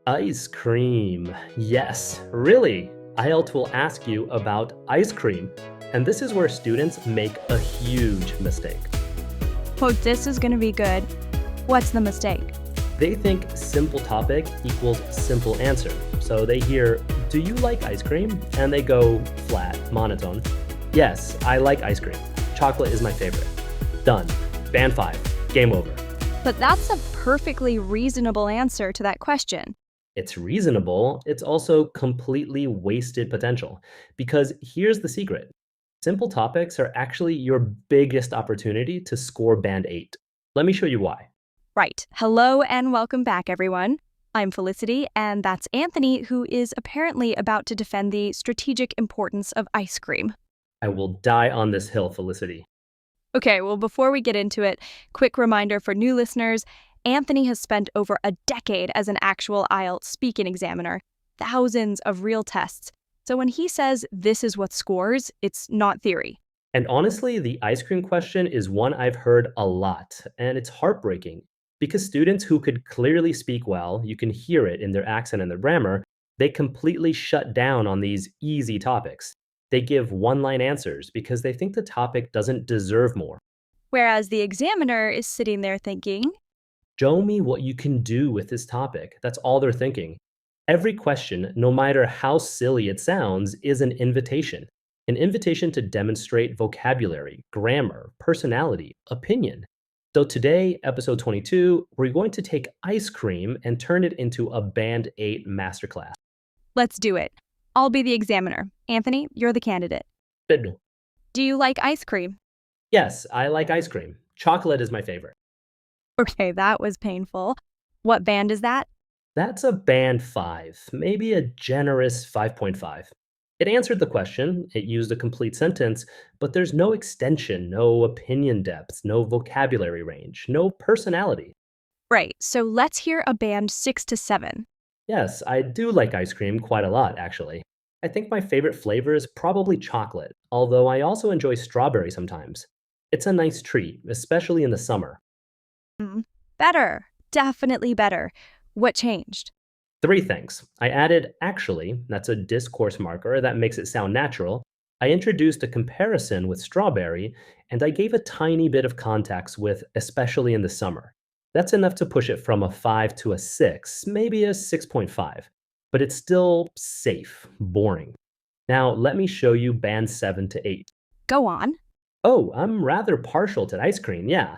Ice cream. Yes, really. IELTS will ask you about ice cream. And this is where students make a huge mistake. Oh, this is going to be good. What's the mistake? They think simple topic equals simple answer. So they hear, "Do you like ice cream?" And they go flat, monotone. "Yes, I like ice cream. Chocolate is my favorite." Done. Band 5. Game over. But that's a perfectly reasonable answer to that question. It's reasonable, it's also completely wasted potential. Because here's the secret: simple topics are actually your biggest opportunity to score band 8. Let me show you why. Right. Hello and welcome back, everyone. I'm Felicity, and that's Anthony, who is apparently about to defend the strategic importance of ice cream. I will die on this hill, Felicity. Okay, well, before we get into it, quick reminder for new listeners. Anthony has spent over a decade as an actual IELTS speaking examiner, thousands of real tests. So when he says this is what scores, it's not theory. And honestly, the ice cream question is one I've heard a lot, and it's heartbreaking because students who could clearly speak well, you can hear it in their accent and their grammar, they completely shut down on these easy topics. They give one line answers because they think the topic doesn't deserve more. Whereas the examiner is sitting there thinking, Show me what you can do with this topic. That's all they're thinking. Every question, no matter how silly it sounds, is an invitation to demonstrate vocabulary, grammar, personality, opinion. So today, episode 22, we're going to take ice cream and turn it into a Band 8 masterclass. let's do it. I'll be the examiner. Anthony, you're the candidate. Good. Do you like ice cream? Yes, I like ice cream. Chocolate is my favorite. Okay, that was painful. What band is that? That's a band 5, maybe a generous 5.5. It answered the question, it used a complete sentence, but there's no extension, no opinion depth, no vocabulary range, no personality. Right, so let's hear a band 6 to 7. Yes, I do like ice cream quite a lot, actually. I think my favorite flavor is probably chocolate, although I also enjoy strawberry sometimes. It's a nice treat, especially in the summer. Better. Definitely better. What changed? 3 things. I added actually, that's a discourse marker that makes it sound natural. I introduced a comparison with strawberry, and I gave a tiny bit of context with especially in the summer. That's enough to push it from a 5 to a 6, maybe a 6.5. But it's still safe, boring. Now, let me show you band 7 to 8. Go on. Oh, I'm rather partial to ice cream, yeah.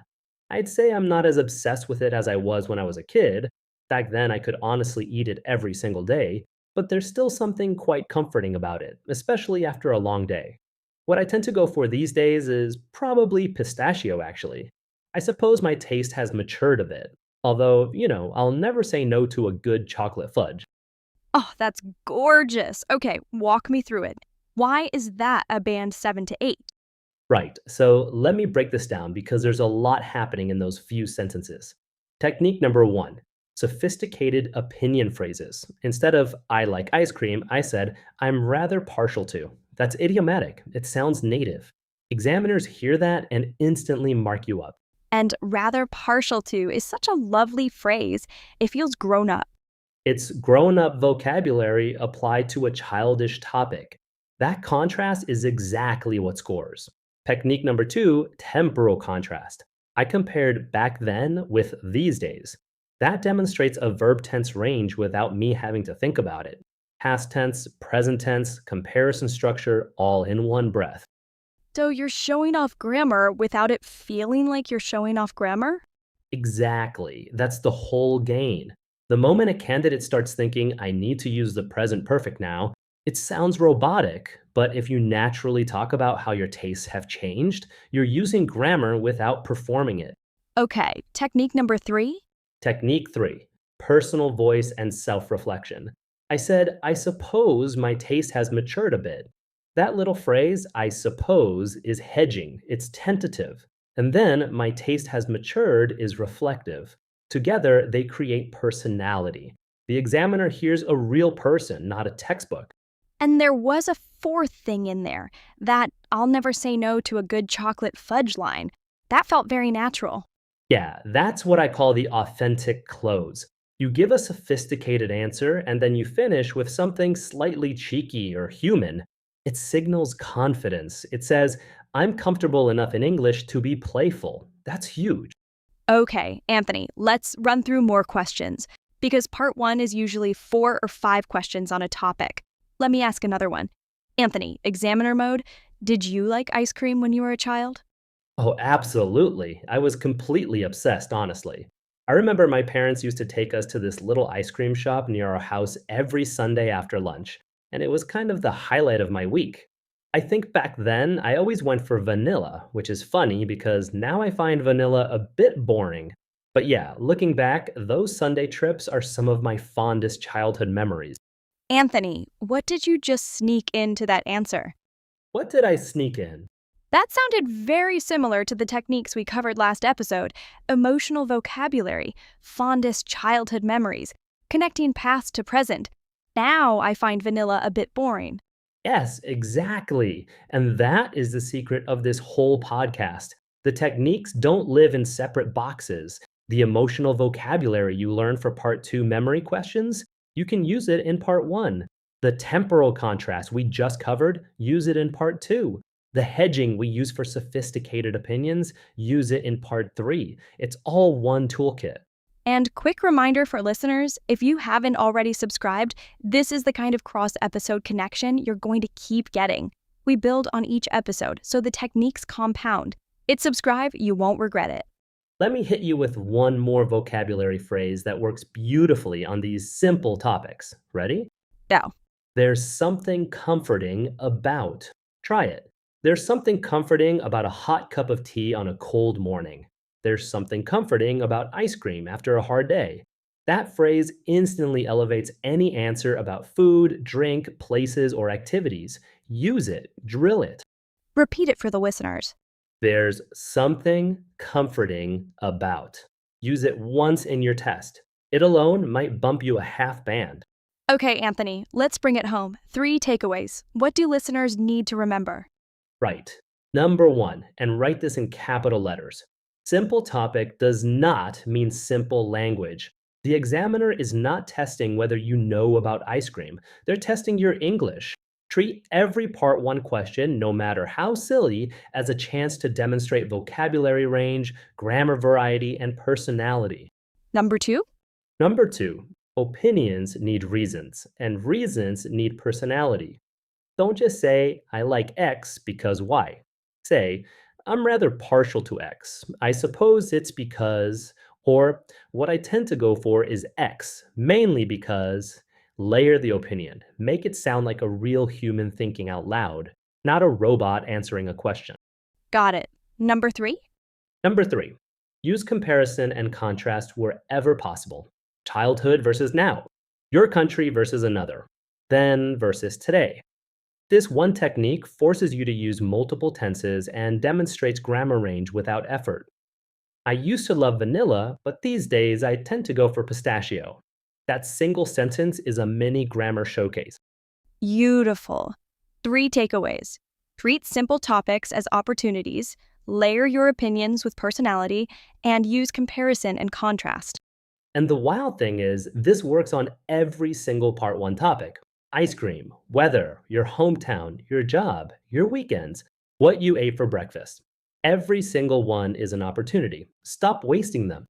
I'd say I'm not as obsessed with it as I was when I was a kid. Back then, I could honestly eat it every single day, but there's still something quite comforting about it, especially after a long day. What I tend to go for these days is probably pistachio, actually. I suppose my taste has matured a bit, although, I'll never say no to a good chocolate fudge. Oh, that's gorgeous. Okay, walk me through it. Why is that a band 7 to 8? Right, so let me break this down because there's a lot happening in those few sentences. Technique number 1: sophisticated opinion phrases. Instead of "I like ice cream," I said "I'm rather partial to." That's idiomatic, it sounds native. Examiners hear that and instantly mark you up. And rather partial to is such a lovely phrase. It feels grown up. It's grown up vocabulary applied to a childish topic. That contrast is exactly what scores. Technique number 2: temporal contrast. I compared back then with these days. That demonstrates a verb tense range without me having to think about it. Past tense, present tense, comparison structure, all in one breath. So you're showing off grammar without it feeling like you're showing off grammar? Exactly. That's the whole gain. The moment a candidate starts thinking, "I need to use the present perfect now," it sounds robotic, but if you naturally talk about how your tastes have changed, you're using grammar without performing it. Okay, technique number 3. Technique 3: personal voice and self reflection. I said, "I suppose my taste has matured a bit." That little phrase, "I suppose," is hedging, it's tentative. And then, "my taste has matured," is reflective. Together, they create personality. The examiner hears a real person, not a textbook. And there was a fourth thing in there, that "I'll never say no to a good chocolate fudge" line. That felt very natural. Yeah, that's what I call the authentic close. You give a sophisticated answer and then you finish with something slightly cheeky or human. It signals confidence. It says, I'm comfortable enough in English to be playful. That's huge. Okay, Anthony, let's run through more questions because part one is usually 4 or 5 questions on a topic. Let me ask another one. Anthony, examiner mode, did you like ice cream when you were a child? Oh, absolutely. I was completely obsessed, honestly. I remember my parents used to take us to this little ice cream shop near our house every Sunday after lunch, and it was kind of the highlight of my week. I think back then I always went for vanilla, which is funny because now I find vanilla a bit boring. But yeah, looking back, those Sunday trips are some of my fondest childhood memories. Anthony, what did you just sneak into that answer? What did I sneak in? That sounded very similar to the techniques we covered last episode: emotional vocabulary, fondest childhood memories, connecting past to present. Now I find vanilla a bit boring. Yes, exactly. And that is the secret of this whole podcast. The techniques don't live in separate boxes. The emotional vocabulary you learn for part two memory questions, you can use it in part one. The temporal contrast we just covered, use it in part two. The hedging we use for sophisticated opinions, use it in part three. It's all one toolkit. And quick reminder for listeners, if you haven't already subscribed, this is the kind of cross-episode connection you're going to keep getting. We build on each episode, so the techniques compound. Hit subscribe, you won't regret it. Let me hit you with one more vocabulary phrase that works beautifully on these simple topics. Ready? Now, There's something comforting about. Try it. There's something comforting about a hot cup of tea on a cold morning. There's something comforting about ice cream after a hard day. That phrase instantly elevates any answer about food, drink, places, or activities. Use it, drill it. repeat it for the listeners. There's something comforting about. Use it once in your test. It alone might bump you a half band. Okay, Anthony, let's bring it home. 3 takeaways. What do listeners need to remember? Right. Number one, and write this in capital letters. Simple topic does not mean simple language. The examiner is not testing whether you know about ice cream. They're testing your English. Treat every part one question, no matter how silly, as a chance to demonstrate vocabulary range, grammar variety, and personality. Number 2, Number two, opinions need reasons, and reasons need personality. Don't just say, I like X because Y. Say, I'm rather partial to X. I suppose it's because, or what I tend to go for is X, mainly because. Layer the opinion. Make it sound like a real human thinking out loud, not a robot answering a question. got it. Number 3, Number three, use comparison and contrast wherever possible. Childhood versus now, your country versus another, then versus today. This one technique forces you to use multiple tenses and demonstrates grammar range without effort. I used to love vanilla, but these days I tend to go for pistachio. That single sentence is a mini grammar showcase. beautiful. 3 takeaways. Treat simple topics as opportunities, layer your opinions with personality, and use comparison and contrast. And the wild thing is, this works on every single part one topic: ice cream, weather, your hometown, your job, your weekends, what you ate for breakfast. Every single one is an opportunity. Stop wasting them.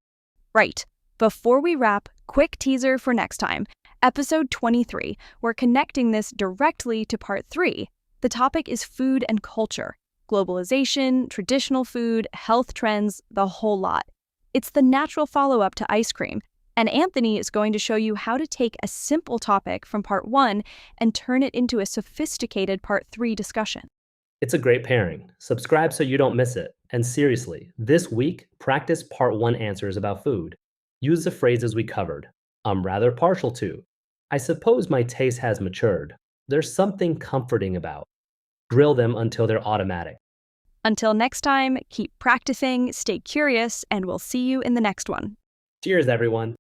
Right. Before we wrap, quick teaser for next time. Episode 23, we're connecting this directly to part 3. The topic is food and culture, globalization, traditional food, health trends, the whole lot. It's the natural follow-up to ice cream, and Anthony is going to show you how to take a simple topic from part 1 and turn it into a sophisticated part 3 discussion. It's a great pairing. Subscribe so you don't miss it. And seriously, this week, practice part one answers about food. Use the phrases we covered. I'm rather partial to. I suppose my taste has matured. There's something comforting about. Drill them until they're automatic. Until next time, keep practicing, stay curious, and we'll see you in the next one. Cheers, everyone.